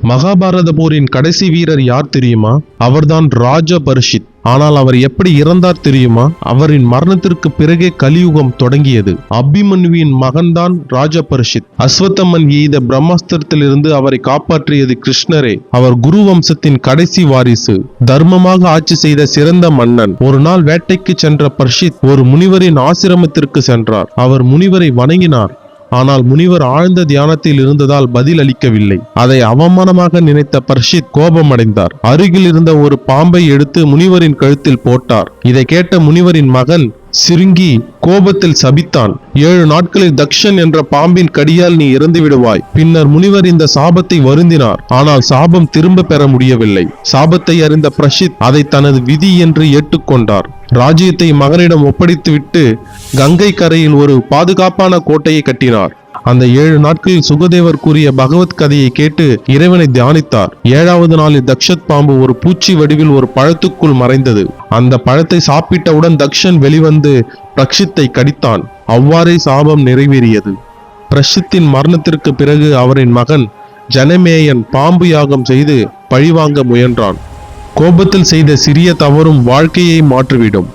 மகாபாரத போரின் கடைசி வீரர் யார் தெரியுமா? அவர்தான் ராஜ பரீட்சித். ஆனால் அவர் எப்படி இறந்தார் தெரியுமா? அவரின் மரணத்திற்கு பிறகே கலியுகம் தொடங்கியது. அபிமன்யுவின் மகன்தான் ராஜ பரீட்சித். அஸ்வத்தமன் எய்த பிரம்மாஸ்திரத்திலிருந்து அவரை காப்பாற்றியது கிருஷ்ணரே. அவர் குரு வம்சத்தின் கடைசி வாரிசு, தர்மமாக ஆட்சி செய்த சிறந்த மன்னன். ஒரு நாள் வேட்டைக்கு சென்ற பரீட்சித் ஒரு முனிவரின் ஆசிரமத்திற்கு சென்றார். அவர் முனிவரை வணங்கினார். ஆனால் முனிவர் ஆழ்ந்த தியானத்தில் இருந்ததால் பதில் அளிக்கவில்லை. அதை அவமானமாக நினைத்த பரீட்சித் கோபமடைந்தார். அருகில் இருந்த ஒரு பாம்பை எடுத்து முனிவரின் கழுத்தில் போட்டார். இதை கேட்ட முனிவரின் மகன் சிருங்கி கோபத்தில் சபித்தான். 7 நாட்களில் தக்ஷன் என்ற பாம்பின் கடியால் நீ இறந்து விடுவாய். பின்னர் முனிவர் இந்த சாபத்தை வருந்தினார். ஆனால் சாபம் திரும்ப பெற முடியவில்லை. சாபத்தை அறிந்த பரீட்சித் அதை தனது விதி என்று ஏற்றுக்கொண்டார். ராஜ்யத்தை மகனிடம் ஒப்படைத்துவிட்டு கங்கை கரையில் ஒரு பாதுகாப்பான கோட்டையை கட்டினார். அந்த 7 நாட்களில் சுகதேவர் கூறிய பகவத் கதையை கேட்டு இறைவனை தியானித்தார். 7வது நாளில் தக்ஷத் பாம்பு ஒரு பூச்சி வடிவில் ஒரு பழத்துக்குள் மறைந்தது. அந்த பழத்தை சாப்பிட்டவுடன் தக்ஷன் வெளிவந்து பரீட்சித்தை கடித்தான். அவ்வாறே சாபம் நிறைவேறியது. பரீட்சித்தின் மரணத்திற்கு பிறகு அவரின் மகன் ஜனமேயன் பாம்பு யாகம் செய்து பழிவாங்க முயன்றான். கோபத்தில் செய்த சிறிய தவறும் வாழ்க்கையை மாற்றிவிடும்.